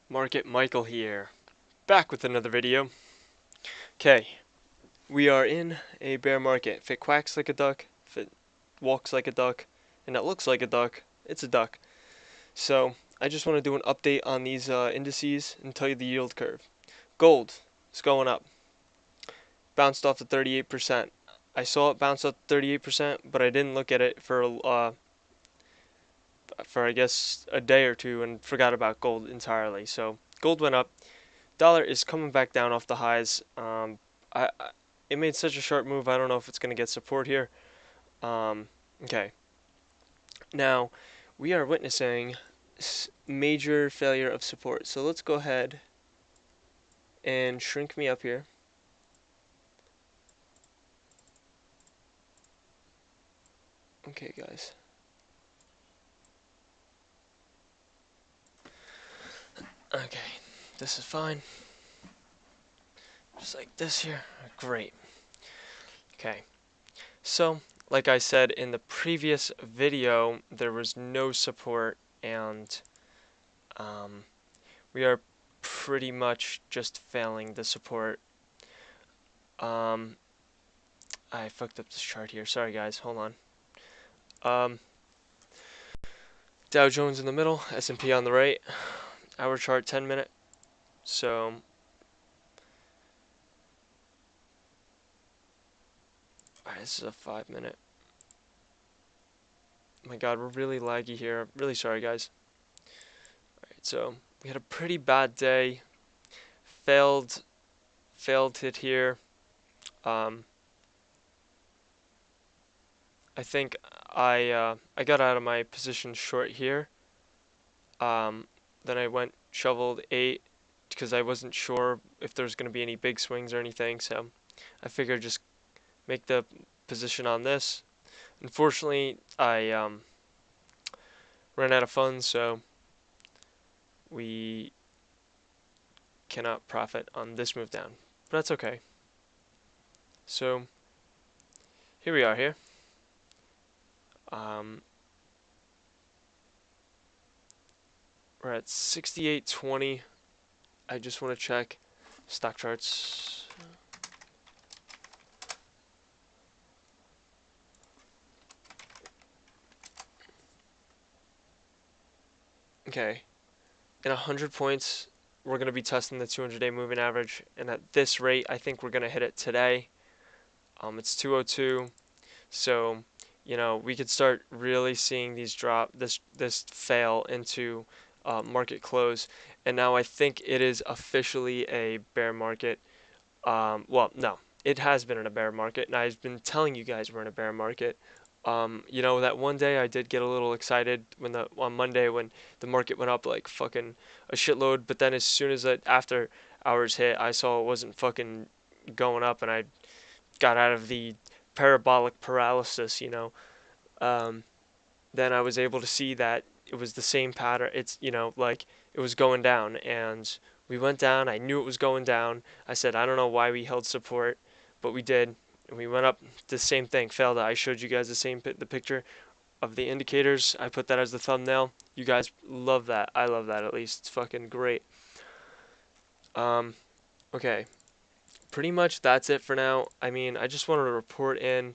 Market Michael here, back with another video. Okay, we are in a bear market. If it quacks like a duck, if it walks like a duck, and it looks like a duck, it's a duck. So I just want to do an update on these indices and tell you the yield curve. Gold is going up. Bounced off to 38%. I saw it bounce up 38%, but I didn't look at it for I guess a day or two and forgot about gold entirely. So gold went up. Dollar is coming back down off the highs. It made such a sharp move. I don't know if it's going to get support here. Okay. Now we are witnessing major failure of support. So let's go ahead and shrink me up here. Okay, guys. Okay, this is fine. Just like this here. Great. Okay. So, like I said in the previous video, there was no support, and we are pretty much just failing the support. I fucked up this chart here. Sorry, guys. Hold on. Dow Jones in the middle, S&P on the right. Hour chart, 10-minute. So, alright, this is a 5-minute. My God, we're really laggy here. Really sorry, guys. Alright, so we had a pretty bad day. Failed hit here. I think I got out of my position short here. Then I went shoveled 8 because I wasn't sure if there's going to be any big swings or anything. So I figured just make the position on this. Unfortunately, I ran out of funds, so we cannot profit on this move down. But that's okay. So here we are here. We're at 68.20. I just want to check stock charts. Okay, in 100 points, we're going to be testing the 200-day moving average, and at this rate, I think we're going to hit it today. It's 202, so you know we could start really seeing these this fail into market close, and now I think it is officially a bear market. Well, no, it has been in a bear market, and I've been telling you guys we're in a bear market. You know, that one day I did get a little excited on Monday when the market went up like fucking a shitload, but then as soon as that after hours hit, I saw it wasn't fucking going up, and I got out of the parabolic paralysis, you know. Then I was able to see that it was the same pattern. It's, you know, like it was going down, and we went down. I knew it was going down. I said, I don't know why we held support, but we did. And we went up. The same thing failed. I showed you guys the picture of the indicators. I put that as the thumbnail. You guys love that. I love that, at least. It's fucking great. Okay. Pretty much that's it for now. I mean, I just wanted to report in,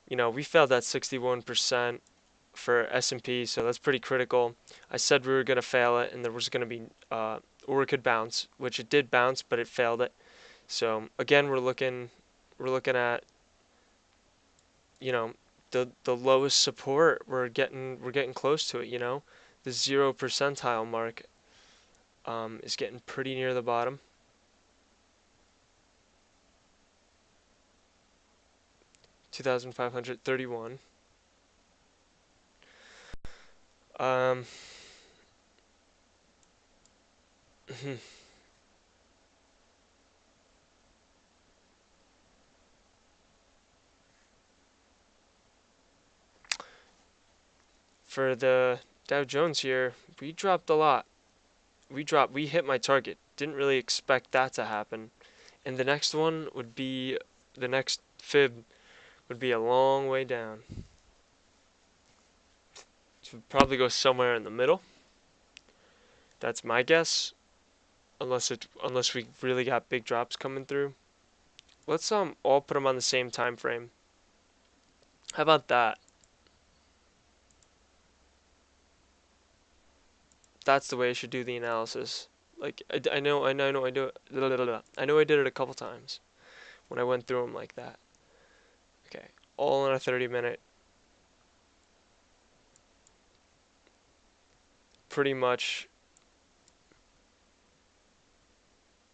you know, we failed at 61% for S&P, so that's pretty critical. I said we were going to fail it, and there was going to be, or it could bounce, which it did bounce, but it failed it. So again, we're looking at, you know, the lowest support. We're getting close to it. You know, the 0 percentile mark is getting pretty near the bottom. 2,531. For the Dow Jones here, we dropped a lot. we hit my target. Didn't really expect that to happen. And the next one would be, the next fib would be a long way down. So probably go somewhere in the middle. That's my guess. Unless we really got big drops coming through. Let's all put them on the same time frame. How about that? That's the way I should do the analysis. Like I know I know I do it. I know I did it a couple times when I went through them like that. Okay, all in a 30-minute. Pretty much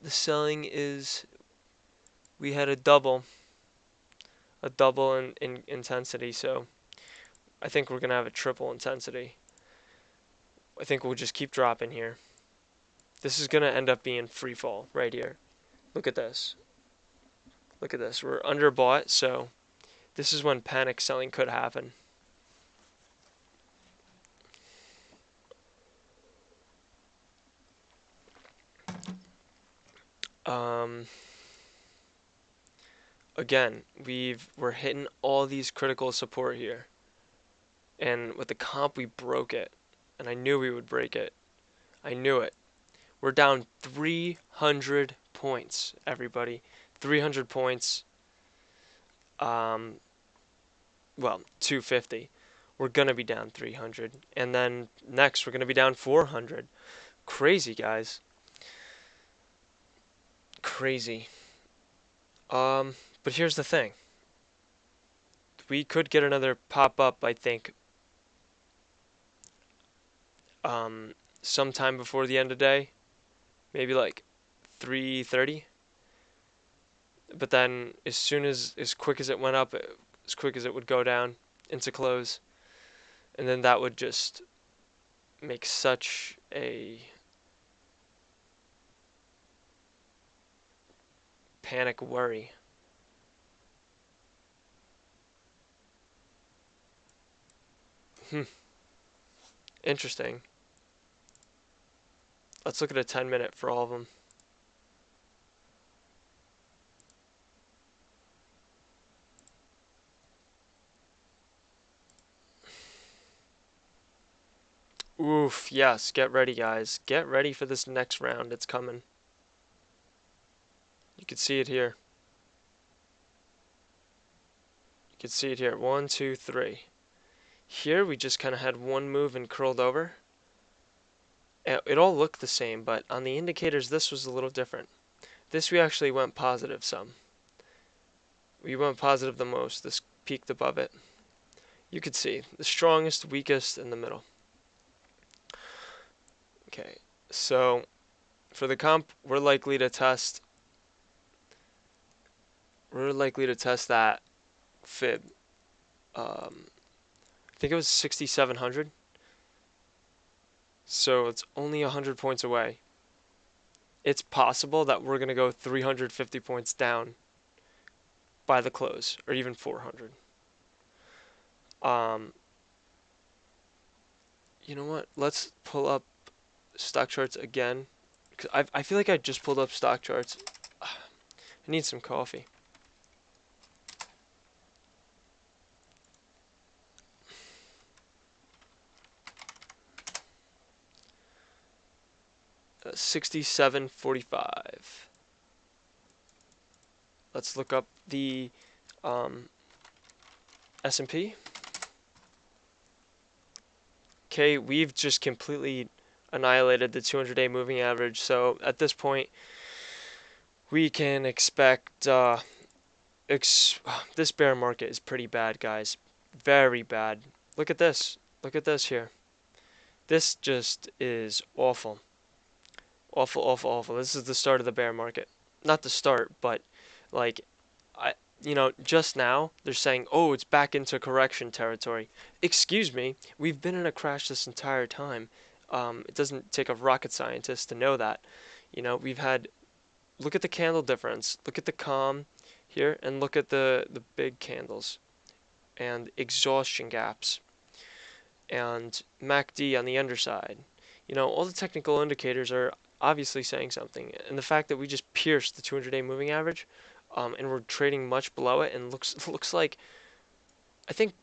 the selling is, we had a double in intensity, so I think we're gonna have a triple intensity. I think we'll just keep dropping here. This is gonna end up being free fall right here. Look at this. Look at this. We're underbought, so this is when panic selling could happen. Um, Again, we're hitting all these critical support here, and with the comp we broke it, and I knew we would break it. I knew it. We're down 300 points, everybody. 300 points. Well, 250. We're gonna be down 300, and then next we're gonna be down 400. Crazy, guys. Crazy. But here's the thing. We could get another pop up, I think, sometime before the end of the day, maybe like 3:30. But then, as quick as it went up, as quick as it would go down into close, and then that would just make such a panic worry. Interesting. Let's look at a 10-minute for all of them. Oof, yes, get ready, guys. Get ready for this next round. It's coming. You can see it here. You can see it here. 1, 2, 3. Here we just kind of had one move and curled over. It all looked the same, but on the indicators this was a little different. This we actually went positive some. We went positive the most. This peaked above it. You could see the strongest, weakest in the middle. Okay, so for the comp, we're likely to test that fib. I think it was 6,700. So it's only 100 points away. It's possible that we're going to go 350 points down by the close, or even 400. You know what? Let's pull up stock charts again. 'Cause I feel like I just pulled up stock charts. I need some coffee. 67.45. Let's look up the S&P. Okay, we've just completely annihilated the 200-day moving average. So at this point, we can expect this bear market is pretty bad, guys. Very bad. Look at this. Look at this here. This just is awful. Awful, awful, awful. This is the start of the bear market. Not the start, but like just now they're saying, "Oh, it's back into correction territory." Excuse me, we've been in a crash this entire time. It doesn't take a rocket scientist to know that. We've had. Look at the candle difference. Look at the calm here, and look at the big candles and exhaustion gaps and MACD on the underside. all the technical indicators are obviously saying something, and the fact that we just pierced the 200-day moving average, and we're trading much below it, and looks like I think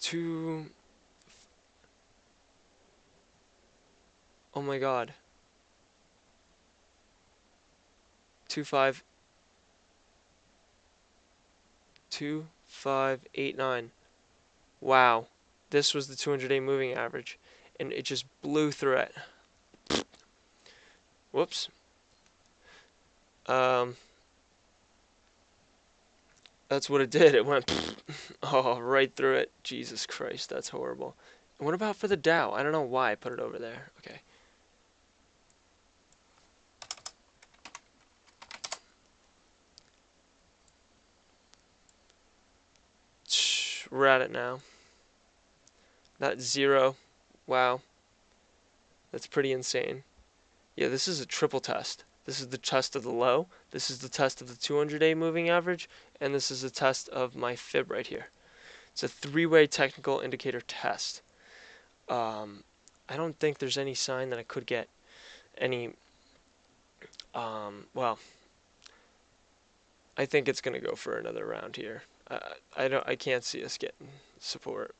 two. Oh my God, 2529. Wow, this was the 200-day moving average, and it just blew through it. Whoops. Um, that's what it did. It went oh right through it. Jesus Christ, that's horrible. And what about for the Dow? I don't know why I put it over there. Okay. We're at it now. That's zero. Wow, that's pretty insane. Yeah, this is a triple test. This is the test of the low, this is the test of the 200-day moving average, and this is a test of my fib right here. It's a three-way technical indicator test. I don't think there's any sign that I could get any, well, I think it's going to go for another round here. I can't see us getting support.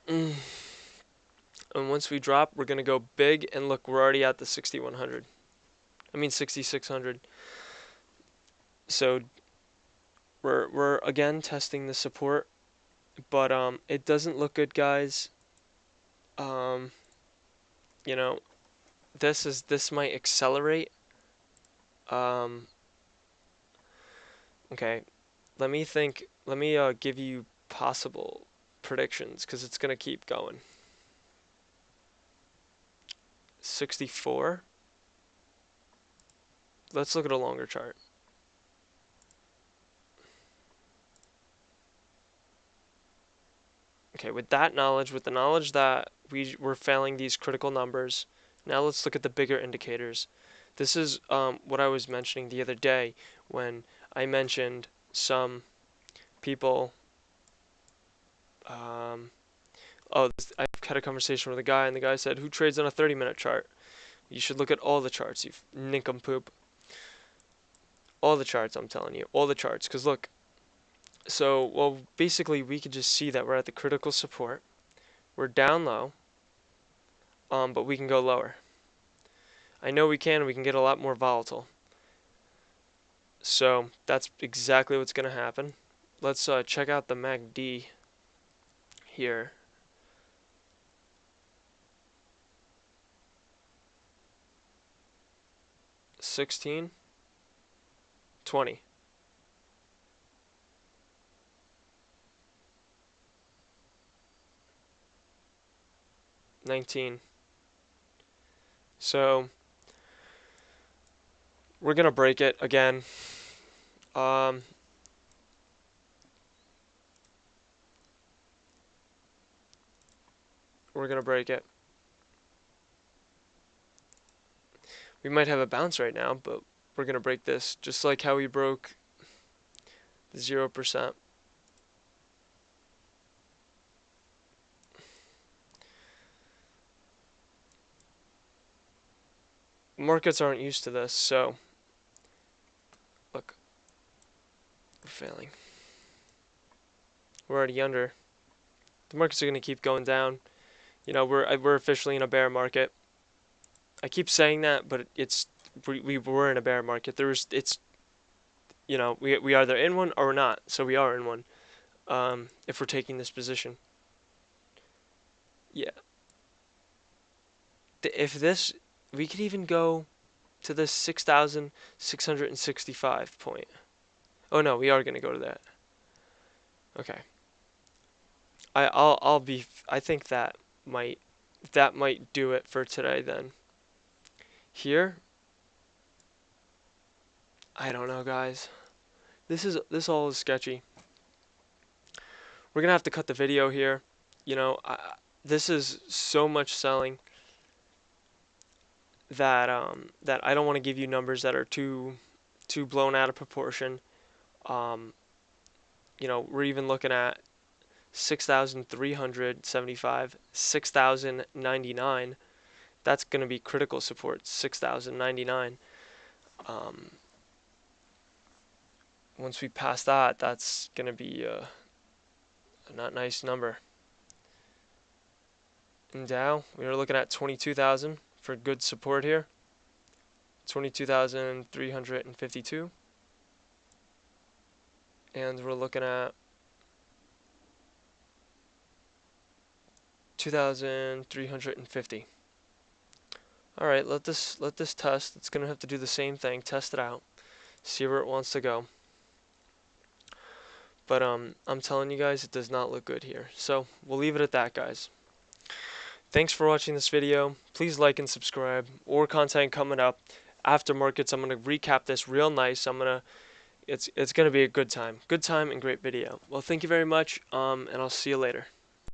And once we drop, we're going to go big, and look, we're already at the 6100. I mean 6600. So we're again testing the support, but it doesn't look good, guys. Um, you know, this might accelerate. Um, okay, let me think. Let me give you possible predictions because it's gonna keep going. 64. Let's look at a longer chart. Okay, with that knowledge, with the knowledge that we're failing these critical numbers, now let's look at the bigger indicators. This is what I was mentioning the other day when I mentioned some people. I had a conversation with a guy, and the guy said, "Who trades on a 30-minute chart? You should look at all the charts, you nincompoop. All the charts, I'm telling you, all the charts. Because look, so, well, basically, we could just see that we're at the critical support. We're down low, but we can go lower. I know we can. We can get a lot more volatile. So that's exactly what's going to happen. Let's check out the MACD here. $16, $20. 19. So we're gonna break it again. Um, we're gonna break it. We might have a bounce right now, but we're gonna break this just like how we broke the 0%. Markets aren't used to this, so look, we're failing. We're already under. The markets are gonna keep going down. We're officially in a bear market. I keep saying that, but we were in a bear market. We are either in one or we're not. So we are in one. If we're taking this position, yeah. If this, we could even go to the 6,665 point. Oh no, we are gonna go to that. Okay. I'll be. I think might that might do it for today then. Here, I don't know, guys. This all is sketchy. We're gonna have to cut the video here. This is so much selling that I don't want to give you numbers that are too blown out of proportion. We're even looking at 6,375, 6,099. That's going to be critical support, 6,099. Once we pass that, that's going to be a not nice number. In Dow, we are looking at 22,000 for good support here. 22,352. And we're looking at 2,350. All right, let this test. It's gonna have to do the same thing. Test it out. See where it wants to go. But I'm telling you guys, it does not look good here. So we'll leave it at that, guys. Thanks for watching this video. Please like and subscribe. More content coming up. After markets, I'm gonna recap this real nice. It's gonna be a good time and great video. Well, thank you very much. And I'll see you later.